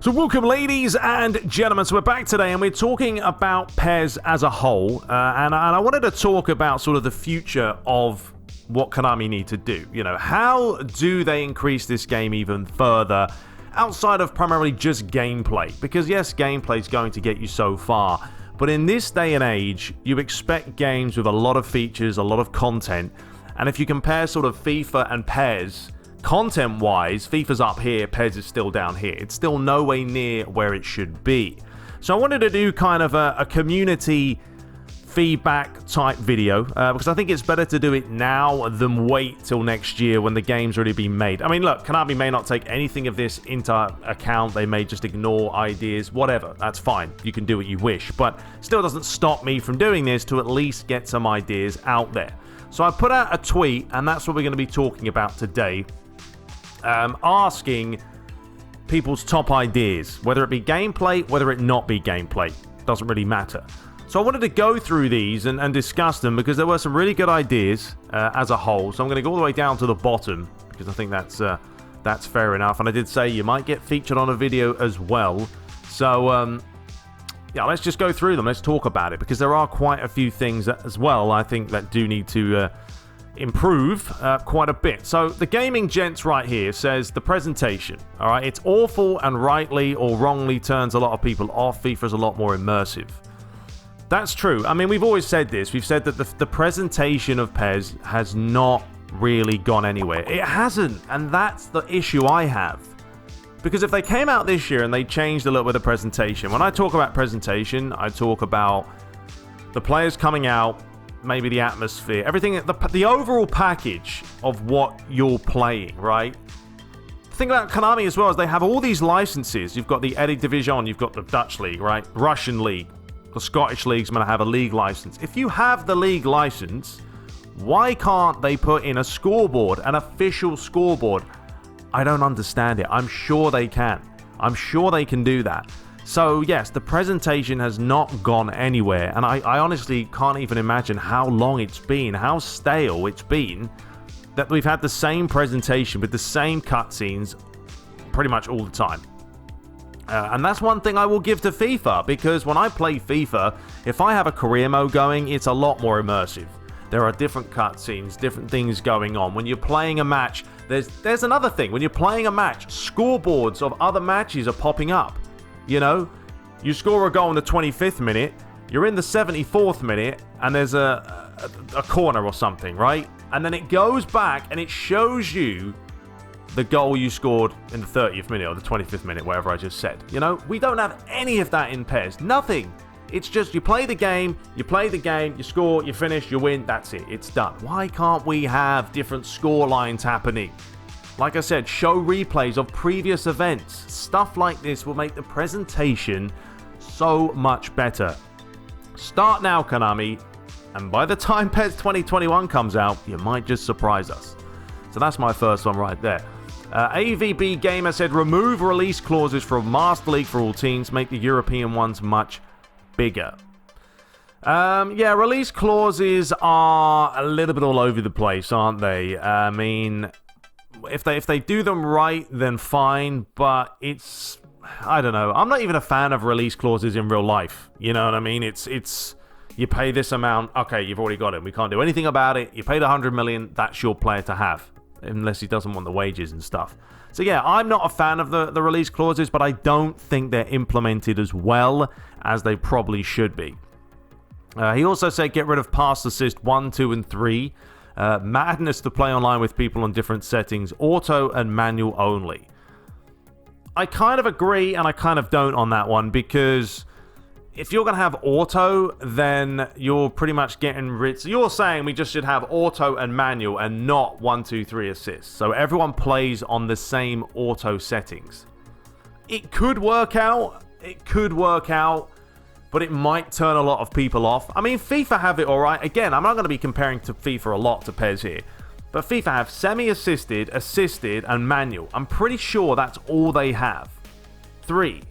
So welcome, ladies and gentlemen. So we're back today and we're talking about PES as a whole. And I wanted to talk about sort of the future of what Konami need to do. You know, how do they increase this game even further outside of primarily just gameplay? Because yes, gameplay is going to get you so far. But in this day and age, you expect games with a lot of features, a lot of content. And if you compare sort of FIFA and PES, content-wise, FIFA's up here, PES is still down here. It's still nowhere near where it should be. So I wanted to do kind of a community feedback type video because I think it's better to do it now than wait till next year when the game's already been made. I mean, look, Konami may not take anything of this into account. They may just ignore ideas, whatever. That's fine. You can do what you wish. But still doesn't stop me from doing this to at least get some ideas out there. So I put out a tweet, and that's what we're going to be talking about today. Asking people's top ideas, whether it be gameplay, whether it not be gameplay, doesn't really matter. So I wanted to go through these and discuss them because there were some really good ideas as a whole. So I'm going to go all the way down to the bottom because I think that's fair enough. And I did say you might get featured on a video as well. So yeah, let's just go through them. Let's talk about it because there are quite a few things as well I think that do need to improve quite a bit. So the gaming gents right here says the presentation, all right, it's awful and rightly or wrongly turns a lot of people off. FIFA's a lot more immersive. That's true. I mean, we've always said this. We've said that the presentation of PES has not really gone anywhere. It hasn't, and that's the issue I have. Because if they came out this year and they changed a little bit of presentation, when I talk about presentation, I talk about the players coming out, maybe the atmosphere, everything, the overall package of what you're playing, right? The thing about Konami as well is they have all these licenses. You've got the Eredivisie, you've got the Dutch League, right? Russian League, the Scottish League's going to have a league license. If you have the league license, why can't they put in a scoreboard, an official scoreboard? I don't understand it. I'm sure they can. I'm sure they can do that. So yes, the presentation has not gone anywhere, and I honestly can't even imagine how long it's been, how stale it's been, that we've had the same presentation with the same cutscenes pretty much all the time. And that's one thing I will give to FIFA, because when I play FIFA, if I have a career mode going, it's a lot more immersive. There are different cutscenes, different things going on. When you're playing a match, there's another thing. When you're playing a match, scoreboards of other matches are popping up. You know, you score a goal in the 25th minute, you're in the 74th minute, and there's a corner or something, right? And then it goes back and it shows you the goal you scored in the 30th minute or the 25th minute, whatever I just said. You know, we don't have any of that in PES. Nothing. It's just you play the game, you score, you finish, you win, that's it. It's done. Why can't we have different score lines happening? Like I said, show replays of previous events. Stuff like this will make the presentation so much better. Start now, Konami, and by the time PES 2021 comes out, you might just surprise us. So that's my first one right there. AVB Gamer said, remove release clauses from Master League for all teams, make the European ones much bigger. Yeah, release clauses are a little bit all over the place, aren't they? I mean, if they do them right, then fine, but it's, I don't know. I'm not even a fan of release clauses in real life. You know what I mean? It's you pay this amount, okay, you've already got it. We can't do anything about it. You paid 100 million, that's your player to have, unless he doesn't want the wages and stuff. So yeah, I'm not a fan of the release clauses, but I don't think they're implemented as well as they probably should be. He also said get rid of pass assist 1, 2, and 3. Madness to play online with people on different settings, auto and manual only. I kind of agree and I kind of don't on that one, because if you're going to have auto, then you're pretty much getting rid. So you're saying we just should have auto and manual and not 1, 2, 3 assists. So everyone plays on the same auto settings. It could work out. But it might turn a lot of people off. I mean, FIFA have it all right. Again, I'm not going to be comparing to FIFA a lot to PES here. But FIFA have semi-assisted, assisted, and manual. I'm pretty sure that's all they have. 3.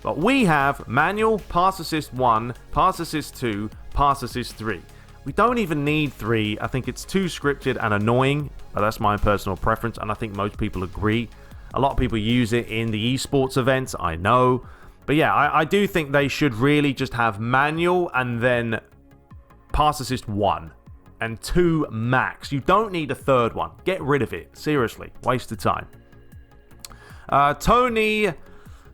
But we have manual, pass assist 1, pass assist 2, pass assist 3. We don't even need 3. I think it's too scripted and annoying. But that's my personal preference, and I think most people agree. A lot of people use it in the esports events, I know. But yeah, I do think they should really just have manual and then pass assist 1 and 2 max. You don't need a third one. Get rid of it. Seriously. Waste of time. Tony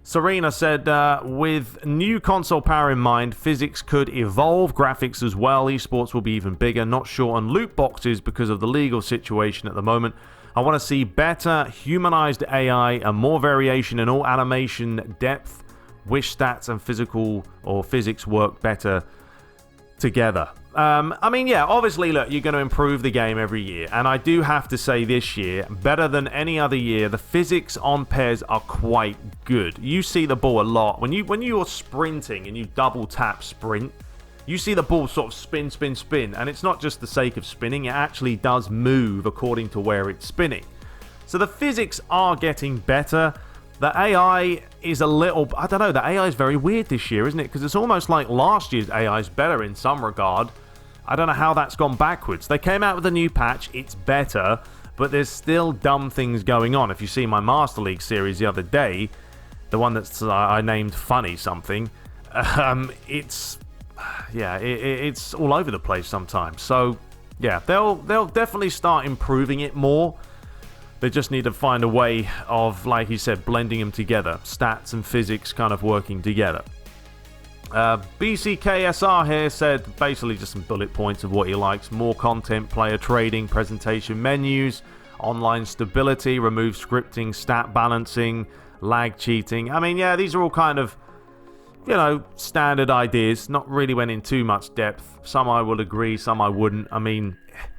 Serena said, with new console power in mind, physics could evolve, graphics as well. Esports will be even bigger. Not sure on loot boxes because of the legal situation at the moment. I want to see better humanized AI and more variation in all animation depth. Wish stats and physical or physics work better together. I mean, yeah, obviously, look, you're going to improve the game every year. And I do have to say this year, better than any other year, the physics on PES are quite good. You see the ball a lot. When you're sprinting and you double tap sprint, you see the ball sort of spin, spin, spin. And it's not just the sake of spinning. It actually does move according to where it's spinning. So the physics are getting better. The AI is a little... I don't know, the AI is very weird this year, isn't it? Because it's almost like last year's AI is better in some regard. I don't know how that's gone backwards. They came out with a new patch. It's better, but there's still dumb things going on. If you see my Master League series the other day, the one that's I named Funny Something, it's... yeah, it's all over the place sometimes. So, yeah, they'll definitely start improving it more. They just need to find a way of, like he said, blending them together. Stats and physics kind of working together. BCKSR here said basically just some bullet points of what he likes. More content, player trading, presentation menus, online stability, remove scripting, stat balancing, lag cheating. I mean, yeah, these are all kind of, you know, standard ideas. Not really went in too much depth. Some I will agree, some I wouldn't. I mean,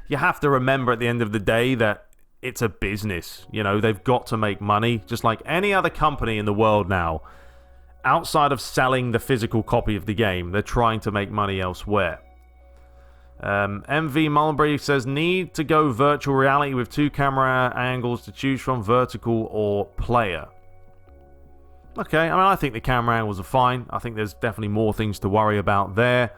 you have to remember at the end of the day that it's a business. You know, they've got to make money, just like any other company in the world now. Outside of selling the physical copy of the game, they're trying to make money elsewhere. MV Mulberry says, need to go virtual reality with 2 camera angles to choose from, vertical or player. Okay, I mean, I think the camera angles are fine. I think there's definitely more things to worry about there.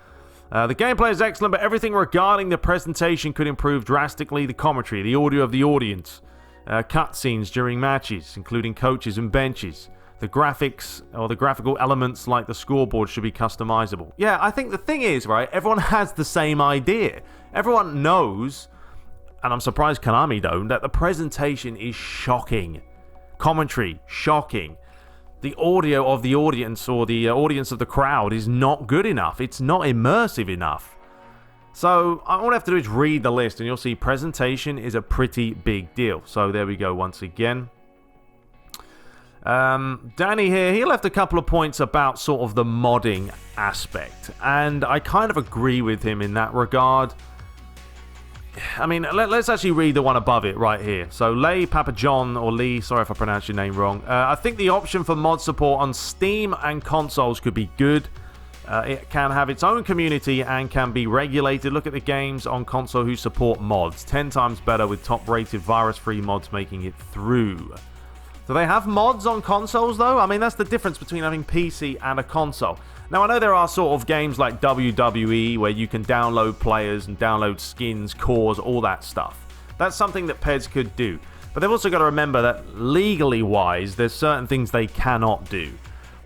The gameplay is excellent, but everything regarding the presentation could improve drastically. The commentary, the audio of the audience, cutscenes during matches, including coaches and benches. The graphics or the graphical elements like the scoreboard should be customizable. Yeah, I think the thing is, right, everyone has the same idea. Everyone knows, and I'm surprised Konami don't, that the presentation is shocking. Commentary, shocking. The audio of the audience or the audience of the crowd is not good enough. It's not immersive enough. So all I have to do is read the list and you'll see presentation is a pretty big deal. So there we go once again. Danny here, he left a couple of points about sort of the modding aspect. And I kind of agree with him in that regard. I mean, let's actually read the one above it right here. So, Lay Papa John, or Lee, sorry if I pronounced your name wrong. I think the option for mod support on Steam and consoles could be good. It can have its own community and can be regulated. Look at the games on console who support mods. 10 times better with top-rated virus-free mods making it through. Do they have mods on consoles, though? I mean, that's the difference between having PC and a console. Now, I know there are sort of games like WWE where you can download players and download skins, cores, all that stuff. That's something that PES could do. But they've also got to remember that legally-wise, there's certain things they cannot do.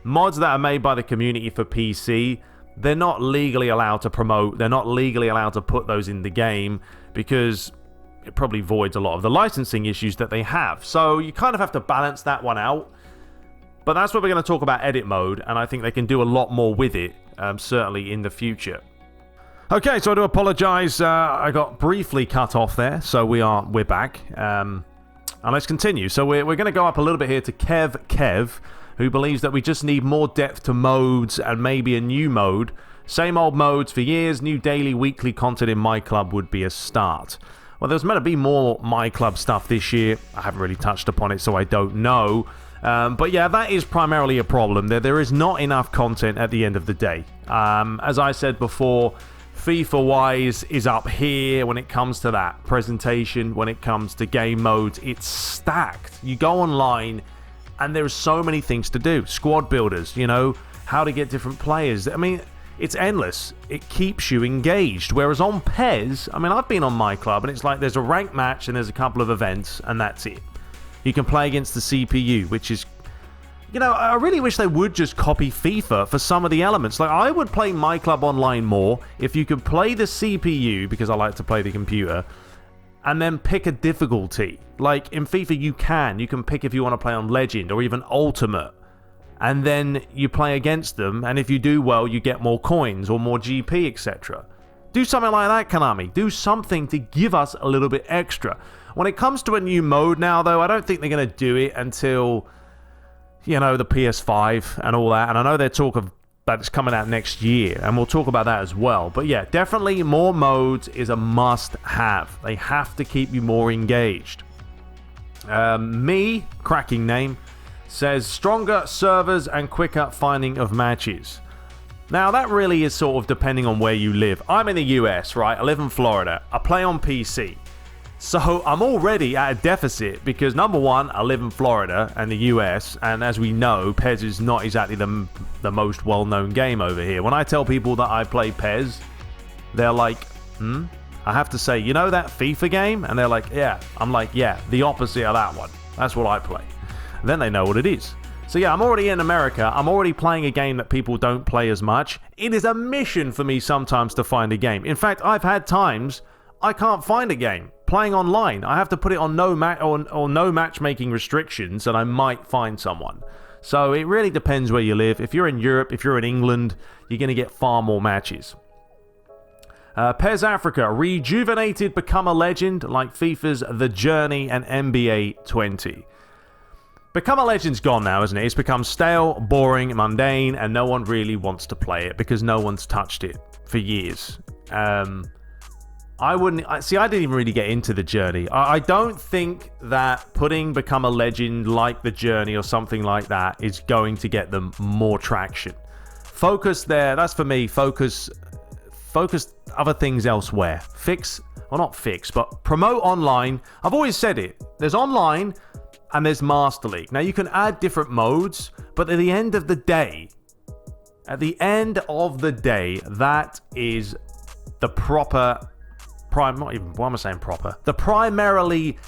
Mods that are made by the community for PC, they're not legally allowed to promote. They're not legally allowed to put those in the game because it probably voids a lot of the licensing issues that they have. So you kind of have to balance that one out. But that's what we're going to talk about edit mode, and I think they can do a lot more with it, certainly in the future. Okay, so I do apologize. I got briefly cut off there, so we're back. And let's continue. So we're going to go up a little bit here to Kev, who believes that we just need more depth to modes and maybe a new mode. Same old modes for years. New daily, weekly content in My Club would be a start. Well, there's meant to be more My Club stuff this year. I haven't really touched upon it, so I don't know. But yeah, that is primarily a problem. There is not enough content at the end of the day. As I said before, FIFA-wise is up here when it comes to that presentation, when it comes to game modes. It's stacked. You go online and there's so many things to do. Squad builders, you know, how to get different players. I mean, it's endless. It keeps you engaged. Whereas on PES, I mean, I've been on My Club and it's like there's a ranked match and there's a couple of events and that's it. You can play against the CPU, which is... I really wish they would just copy FIFA for some of the elements. Like, I would play My Club Online more if you could play the CPU, because I like to play the computer, and then pick a difficulty. Like, in FIFA, you can pick if you want to play on Legend or even Ultimate. And then you play against them, and if you do well, you get more coins or more GP, etc. Do something like that, Konami. Do something to give us a little bit extra. When it comes to a new mode now, though, I don't think they're going to do it until, the PS5 and all that. And I know they're talking that it's coming out next year, and we'll talk about that as well. But yeah, definitely more modes is a must-have. They have to keep you more engaged. Cracking name, says stronger servers and quicker finding of matches. Now, that really is sort of depending on where you live. I'm in the US, right? I live in Florida. I play on PC. So I'm already at a deficit because, number one, I live in Florida and the US, and as we know, PES is not exactly the most well-known game over here. When I tell people that I play PES, they're like, I have to say, that FIFA game? And they're like, yeah. I'm like, yeah, the opposite of that one. That's what I play. Then they know what it is. So yeah, I'm already in America. I'm already playing a game that people don't play as much. It is a mission for me sometimes to find a game. In fact, I've had times I can't find a game playing online. I have to put it on no matchmaking restrictions, and I might find someone. So it really depends where you live. If you're in Europe, if you're in England, you're going to get far more matches. PES Africa, rejuvenated, become a legend like FIFA's The Journey and NBA 20. Become a Legend's gone now, isn't it? It's become stale, boring, mundane, and no one really wants to play it because no one's touched it for years. I didn't even really get into The Journey. I don't think that putting Become a Legend like The Journey or something like that is going to get them more traction. Focus there, that's for me, focus other things elsewhere. But promote online. I've always said it. There's online and there's Master League. Now, you can add different modes, but at the end of the day, that is the proper... The primarily...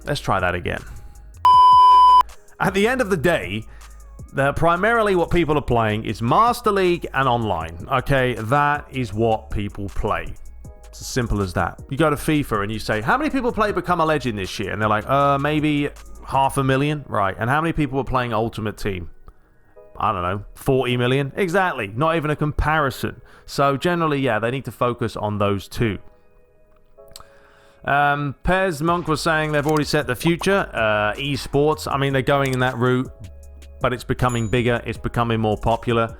Let's try that again. At the end of the day, primarily what people are playing is Master League and online. Okay, that is what people play. It's as simple as that. You go to FIFA and you say, how many people play Become a Legend this year? And they're like, maybe 500,000. Right. And how many people are playing Ultimate Team? I don't know, 40 million? Exactly. Not even a comparison. So generally, yeah, they need to focus on those two. PES Monk was saying they've already set the future. Esports, I mean, they're going in that route, but it's becoming bigger. It's becoming more popular.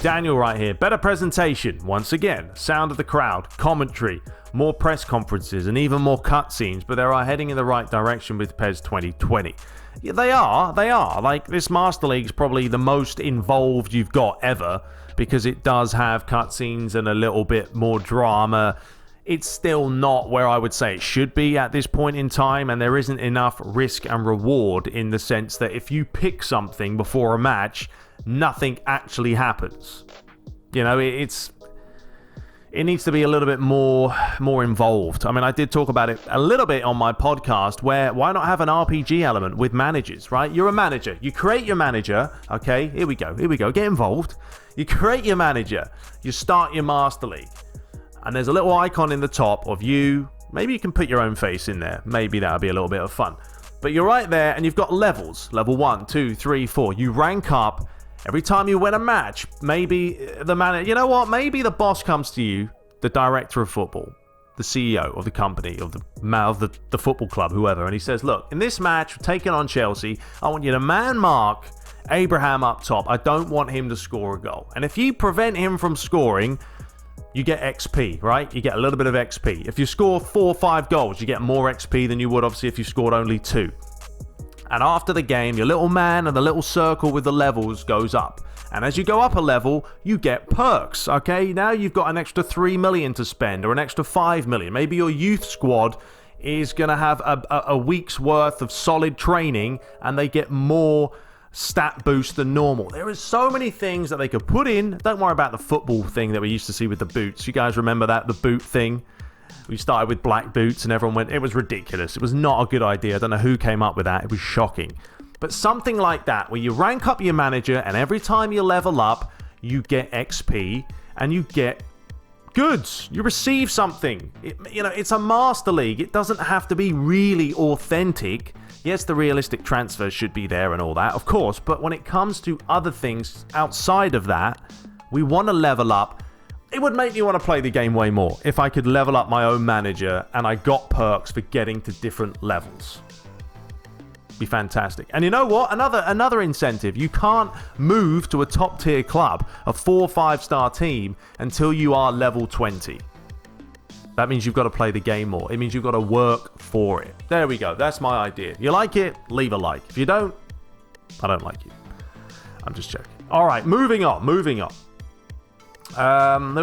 Daniel right here. Better presentation. Once again, sound of the crowd, commentary, more press conferences, and even more cutscenes, but they are heading in the right direction with PES 2020. Yeah, they are. Like, this Master League is probably the most involved you've got ever, because it does have cutscenes and a little bit more drama. It's still not where I would say it should be at this point in time, and there isn't enough risk and reward in the sense that if you pick something before a match, nothing actually happens. It needs to be a little bit more involved. I mean, I did talk about it a little bit on my podcast, where why not have an RPG element with managers, right? You're a manager. You create your manager. Okay, here we go. Get involved. You create your manager. You start your Master League. And there's a little icon in the top of you. Maybe you can put your own face in there. Maybe that'll be a little bit of fun. But you're right there, and you've got levels. Level 1, 2, 3, 4. You rank up. Every time you win a match, maybe the manager... You know what? Maybe the boss comes to you, the director of football, the CEO of the company, of the football club, whoever, and he says, look, in this match, taking on Chelsea, I want you to man-mark Abraham up top. I don't want him to score a goal. And if you prevent him from scoring... you get XP, right? You get a little bit of XP. If you score 4 or 5 goals, you get more XP than you would, obviously, if you scored only 2. And after the game, your little man and the little circle with the levels goes up. And as you go up a level, you get perks, okay? Now you've got an extra 3 million to spend, or an extra 5 million. Maybe your youth squad is going to have a week's worth of solid training, and they get more stat boost than normal. There is so many things that they could put in. Don't worry about the football thing that we used to see with the boots. You guys remember that, the boot thing? We started with black boots and everyone went, it was ridiculous. It was not a good idea. I don't know who came up with that. It was shocking. But something like that, where you rank up your manager and every time you level up, you get XP and you get goods. You receive something. It's a Master League. It doesn't have to be really authentic. Yes, the realistic transfers should be there and all that, of course. But when it comes to other things outside of that, we want to level up. It would make me want to play the game way more if I could level up my own manager and I got perks for getting to different levels. Be fantastic. And you know what? Another incentive. You can't move to a top tier club, a 4 or 5-star team, until you are level 20. That means you've got to play the game more. It means you've got to work for it. There we go. That's my idea. You like it? Leave a like. If you don't, I don't like you. I'm just joking. All right, moving on. Who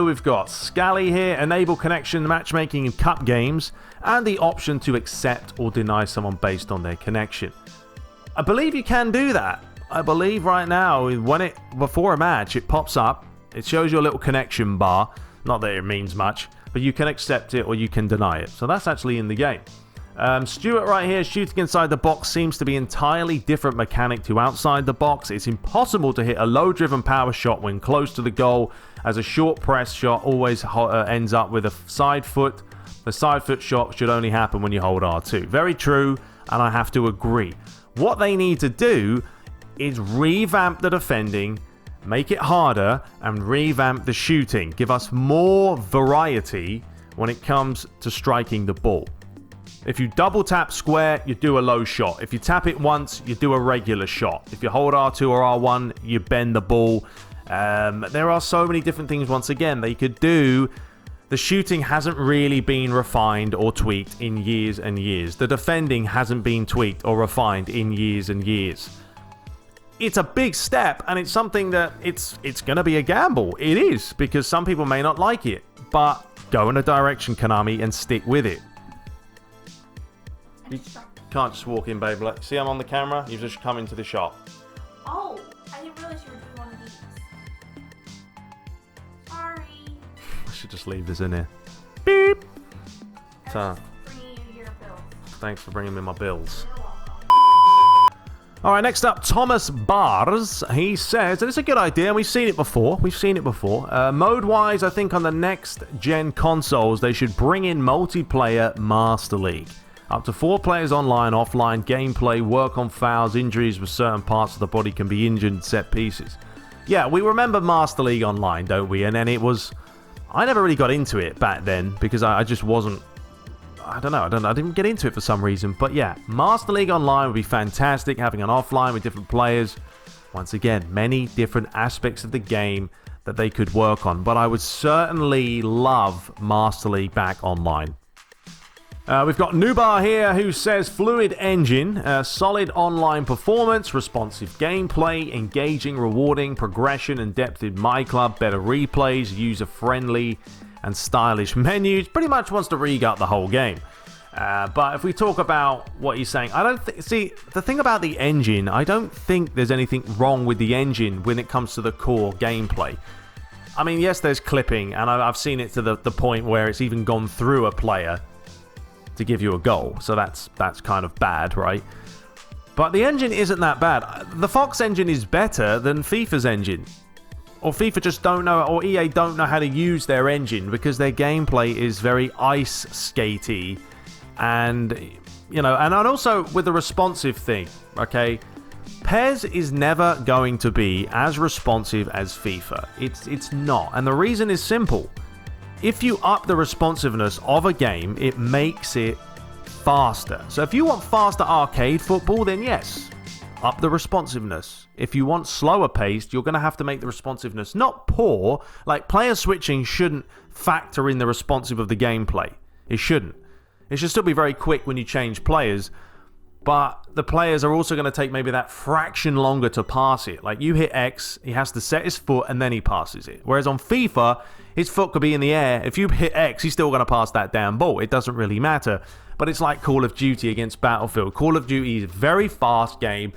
we've got? Scally here. Enable connection matchmaking in cup games and the option to accept or deny someone based on their connection. I believe you can do that. I believe right now, before a match, it pops up. It shows you a little connection bar. Not that it means much, but you can accept it or you can deny it. So that's actually in the game. Stuart right here, shooting inside the box seems to be entirely different mechanic to outside the box. It's impossible to hit a low-driven power shot when close to the goal, as a short press shot always ends up with a side foot. The side foot shot should only happen when you hold R2. Very true, and I have to agree. What they need to do is revamp the defending, make it harder, and revamp the shooting. Give us more variety when it comes to striking the ball. If you double tap square, you do a low shot. If you tap it once, you do a regular shot. If you hold R2 or R1, you bend the ball. There are so many different things, once again, they could do. The shooting hasn't really been refined or tweaked in years and years. The defending hasn't been tweaked or refined in years and years. It's a big step, and it's something that it's going to be a gamble. It is, because some people may not like it. But go in a direction, Konami, and stick with it. You can't just walk in, babe. See, I'm on the camera. You've just come into the shop. Oh, I didn't realize you were doing one of these. Sorry. I should just leave this in here. Beep. So, Bringing you your bills. thanks for bringing me my bills. All right, next up, Thomas Bars. He says, and it's a good idea, and we've seen it before. Mode-wise, I think on the next-gen consoles, they should bring in multiplayer Master League. Up to 4 players online, offline, gameplay, work on fouls, injuries with certain parts of the body can be injured in set pieces. Yeah, we remember Master League Online, don't we? And then it was... I never really got into it back then because I just wasn't... I didn't get into it for some reason. But yeah, Master League Online would be fantastic, having an offline with different players. Once again, many different aspects of the game that they could work on. But I would certainly love Master League back online. We've got Nubar here who says fluid engine, solid online performance, responsive gameplay, engaging, rewarding, progression and depth in My Club, better replays, user-friendly and stylish menus. Pretty much wants to re-gut the whole game. But if we talk about what he's saying, see, the thing about the engine, I don't think there's anything wrong with the engine when it comes to the core gameplay. I mean, yes, there's clipping, and I've seen it to the point where it's even gone through a player to give you a goal, so that's kind of bad, right? But the engine isn't that bad. The Fox engine is better than FIFA's engine, or FIFA just don't know, or EA don't know how to use their engine because their gameplay is very ice skatey, and and also with the responsive thing. Okay, PES is never going to be as responsive as FIFA. It's not, and the reason is simple. If you up the responsiveness of a game, it makes it faster. So if you want faster arcade football, then yes, up the responsiveness. If you want slower paced, you're going to have to make the responsiveness not poor. Like, player switching shouldn't factor in the responsive of the gameplay. It shouldn't. It should still be very quick when you change players. But the players are also going to take maybe that fraction longer to pass it. Like, you hit X, he has to set his foot and then he passes it. Whereas on FIFA, his foot could be in the air. If you hit X, he's still going to pass that damn ball. It doesn't really matter. But it's like Call of Duty against Battlefield. Call of Duty is a very fast game.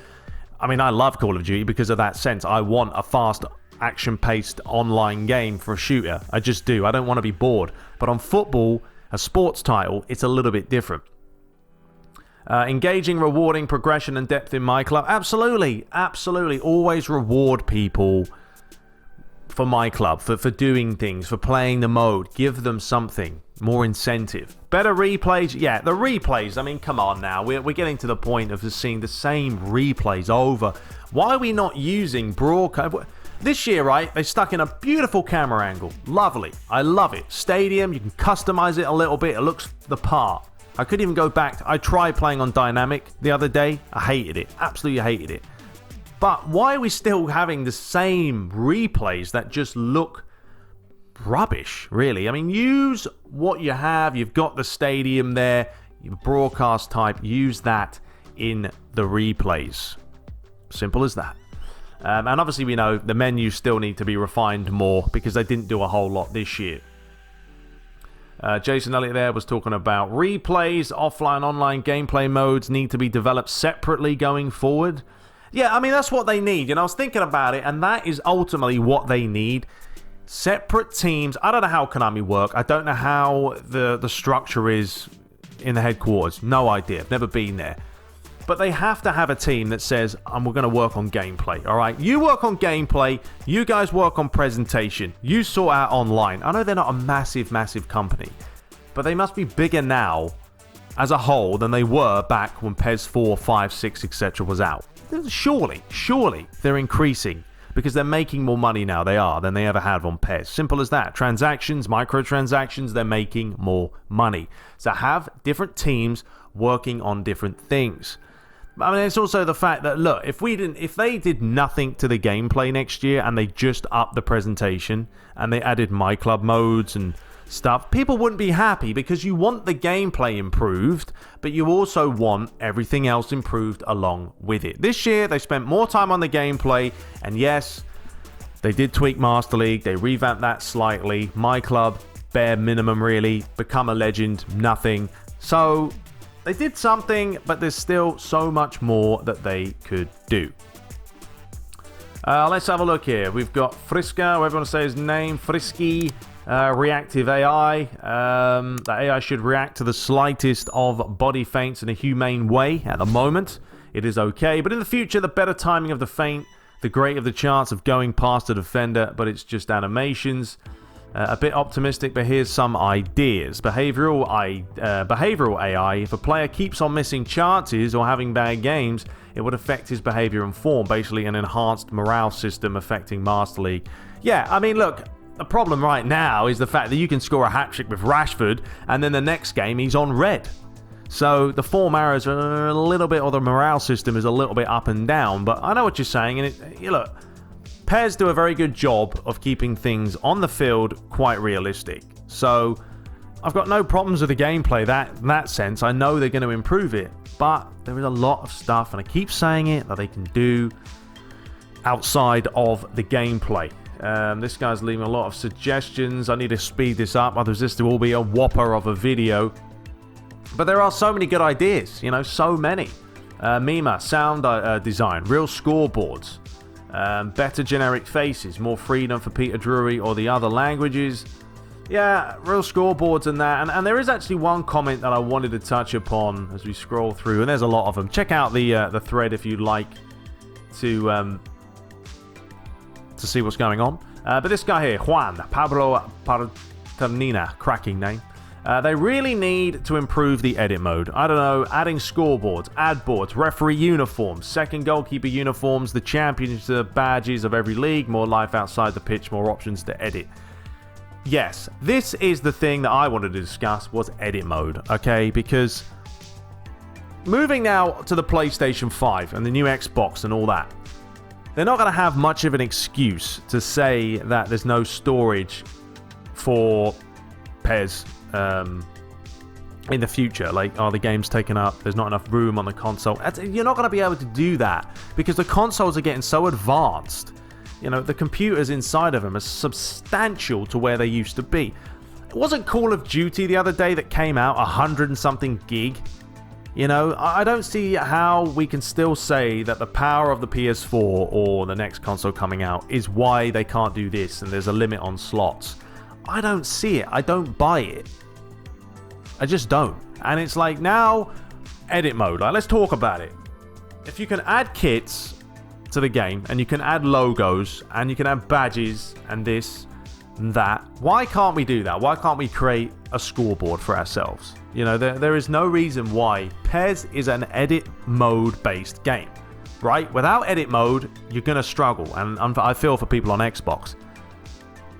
I mean, I love Call of Duty because of that sense. I want a fast, action-paced online game for a shooter. I just do. I don't want to be bored. But on football, a sports title, it's a little bit different. Engaging, rewarding, progression, and depth in my club. Absolutely, absolutely. Always reward people for my club, for doing things, for playing the mode. Give them something, more incentive. Better replays. Yeah, the replays. I mean, come on now. We're getting to the point of just seeing the same replays over. Why are we not using broadcast? This year, right, they stuck in a beautiful camera angle. Lovely. I love it. Stadium, you can customize it a little bit. It looks the part. I could even go back. I tried playing on dynamic the other day. I hated it. Absolutely hated it. But why are we still having the same replays that just look rubbish, really? I mean, use what you have. You've got the stadium there, your broadcast type. Use that in the replays. Simple as that. And obviously, we know the menus still need to be refined more because they didn't do a whole lot this year. Jason Elliott there was talking about replays, offline, online gameplay modes need to be developed separately going forward. Yeah, I mean, that's what they need. You know, I was thinking about it, and that is ultimately what they need. Separate teams. I don't know how Konami work. I don't know how the structure is in the headquarters. No idea. I've never been there. But they have to have a team that says, we're going to work on gameplay, all right? You work on gameplay. You guys work on presentation. You sort out online. I know they're not a massive, massive company, but they must be bigger now as a whole than they were back when PES 4, 5, 6, etc. was out. Surely they're increasing because they're making more money now, they are, than they ever had on PES. Simple as that. Transactions, microtransactions, they're making more money. So have different teams working on different things. I mean, it's also the fact that, look, if they did nothing to the gameplay next year and they just upped the presentation and they added My Club modes and stuff, people wouldn't be happy because you want the gameplay improved, but you also want everything else improved along with it. This year, they spent more time on the gameplay, and yes, they did tweak Master League. They revamped that slightly. My Club, bare minimum, really. Become a Legend, nothing. So they did something, but there's still so much more that they could do. Let's have a look here. We've got Frisca, whoever want to say his name, Frisky, reactive AI. The AI should react to the slightest of body feints in a humane way. At the moment, it is okay. But in the future, the better timing of the feint, the greater the chance of going past the defender, but it's just animations. A bit optimistic, but here's some ideas. Behavioral AI. If a player keeps on missing chances or having bad games, it would affect his behavior and form. Basically, an enhanced morale system affecting Master League. Yeah, I mean, look, the problem right now is the fact that you can score a hat-trick with Rashford, and then the next game he's on red. So the form arrows are a little bit, or the morale system is a little bit up and down. But I know what you're saying, and look, PES do a very good job of keeping things on the field quite realistic. So I've got no problems with the gameplay in that sense. I know they're going to improve it, but there is a lot of stuff, and I keep saying it, that they can do outside of the gameplay. This guy's leaving a lot of suggestions. I need to speed this up, otherwise this will be a whopper of a video. But there are so many good ideas, so many. Mima, sound design, real scoreboards. Better generic faces, more freedom for Peter Drury or the other languages. Yeah, real scoreboards and that. And there is actually one comment that I wanted to touch upon as we scroll through, and there's a lot of them. Check out the thread if you'd like to see what's going on. But this guy here, Juan Pablo Parternina, cracking name. They really need to improve the edit mode. I don't know, adding scoreboards, ad boards, referee uniforms, second goalkeeper uniforms, the championship badges of every league, more life outside the pitch, more options to edit. Yes, this is the thing that I wanted to discuss, was edit mode, okay? Because moving now to the PlayStation 5 and the new Xbox and all that, they're not going to have much of an excuse to say that there's no storage for PES in the future. Like, the game's taken up, there's not enough room on the console. You're not going to be able to do that because the consoles are getting so advanced. The computers inside of them are substantial to where they used to be. It wasn't Call of Duty the other day that came out 100 and something gig. I don't see how we can still say that the power of the PS4 or the next console coming out is why they can't do this and there's a limit on slots. I don't see it. I don't buy it. I just don't. And it's like, now, edit mode. Like, let's talk about it. If you can add kits to the game, and you can add logos, and you can add badges, and this and that, why can't we do that? Why can't we create a scoreboard for ourselves? You know, there is no reason why. PES is an edit mode based game, right? Without edit mode, you're going to struggle, and I feel for people on Xbox.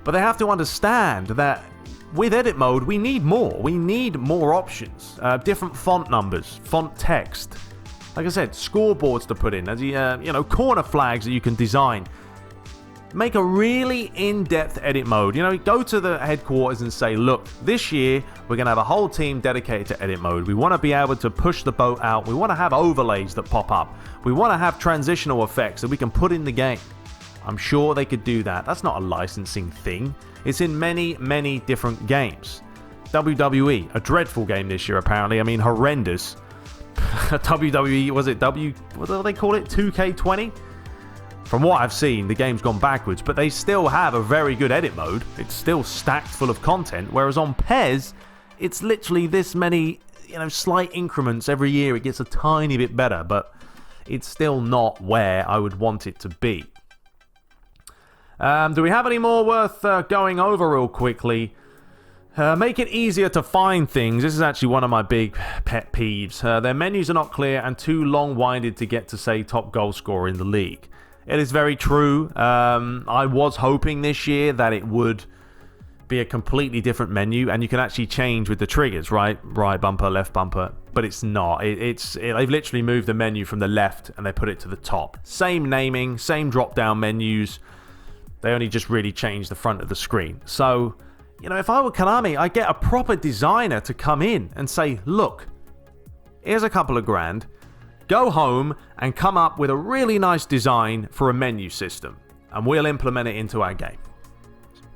But they have to understand that with edit mode, we need more. We need more options. Different font numbers, font text. Like I said, scoreboards to put in. As corner flags that you can design. Make a really in-depth edit mode. You know, go to the headquarters and say, look, this year we're going to have a whole team dedicated to edit mode. We want to be able to push the boat out. We want to have overlays that pop up. We want to have transitional effects that we can put in the game. I'm sure they could do that. That's not a licensing thing. It's in many, many different games. WWE, a dreadful game this year apparently. I mean, horrendous. WWE, what do they call it? 2K20? From what I've seen, the game's gone backwards, but they still have a very good edit mode. It's still stacked full of content, whereas on PES, it's literally this many, slight increments every year. It gets a tiny bit better, but it's still not where I would want it to be. Do we have any more worth going over real quickly? Make it easier to find things. This is actually one of my big pet peeves. Their menus are not clear and too long-winded to get to, say, top goal scorer in the league. It is very true. I was hoping this year that it would be a completely different menu, and you can actually change with the triggers, right? Right bumper, left bumper. But it's not. They've literally moved the menu from the left and they put it to the top. Same naming, same drop-down menus. They only just really changed the front of the screen. So, if I were Konami, I'd get a proper designer to come in and say, look, here's a couple of grand. Go home and come up with a really nice design for a menu system. And we'll implement it into our game.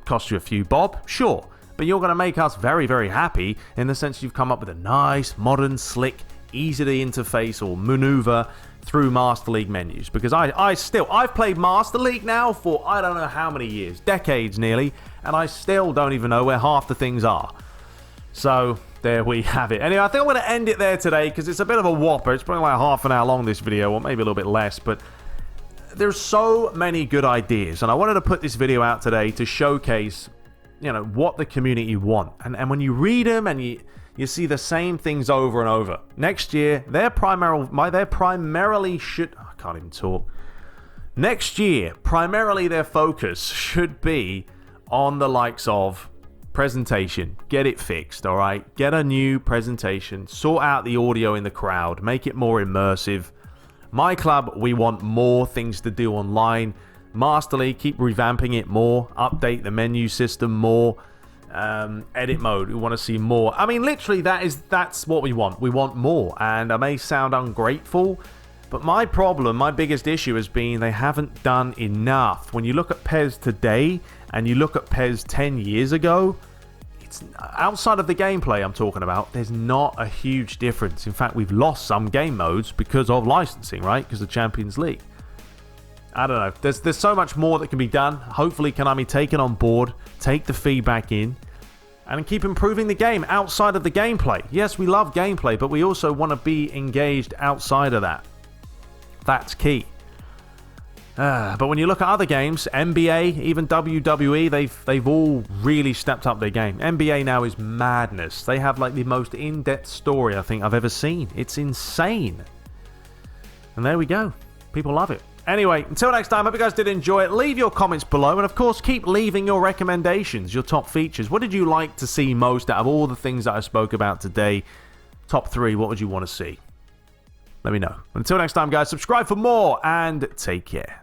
Cost you a few bob? Sure. But you're going to make us very, very happy in the sense you've come up with a nice, modern, slick, easy to interface or maneuver through Master League menus. Because I've played Master League now for I don't know how many years, decades nearly, and I still don't even know where half the things are. So there we have it. Anyway, I think I'm going to end it there today because it's a bit of a whopper. It's probably like half an hour long, this video, or maybe a little bit less, but there's so many good ideas, and I wanted to put this video out today to showcase, what the community want. And when you read them and you see the same things over and over. Next year, Next year, primarily their focus should be on the likes of presentation. Get it fixed, all right? Get a new presentation. Sort out the audio in the crowd. Make it more immersive. My club, we want more things to do online. Master League, keep revamping it more. Update the menu system more. Edit mode, we want to see more. I mean, literally, that's what we want. We want more. And I may sound ungrateful, but my biggest issue has been they haven't done enough. When you look at PES today and you look at PES 10 years ago, it's outside of the gameplay I'm talking about, there's not a huge difference. In fact, we've lost some game modes because of licensing, right? Because of Champions League. I don't know. There's so much more that can be done. Hopefully, Konami take it on board, take the feedback in, and keep improving the game outside of the gameplay. Yes, we love gameplay, but we also want to be engaged outside of that. That's key. But when you look at other games, NBA, even WWE, they've all really stepped up their game. NBA now is madness. They have like the most in-depth story I think I've ever seen. It's insane. And there we go. People love it. Anyway, until next time, hope you guys did enjoy it. Leave your comments below, and of course, keep leaving your recommendations, your top features. What did you like to see most out of all the things that I spoke about today? Top 3, what would you want to see? Let me know. Until next time, guys, subscribe for more, and take care.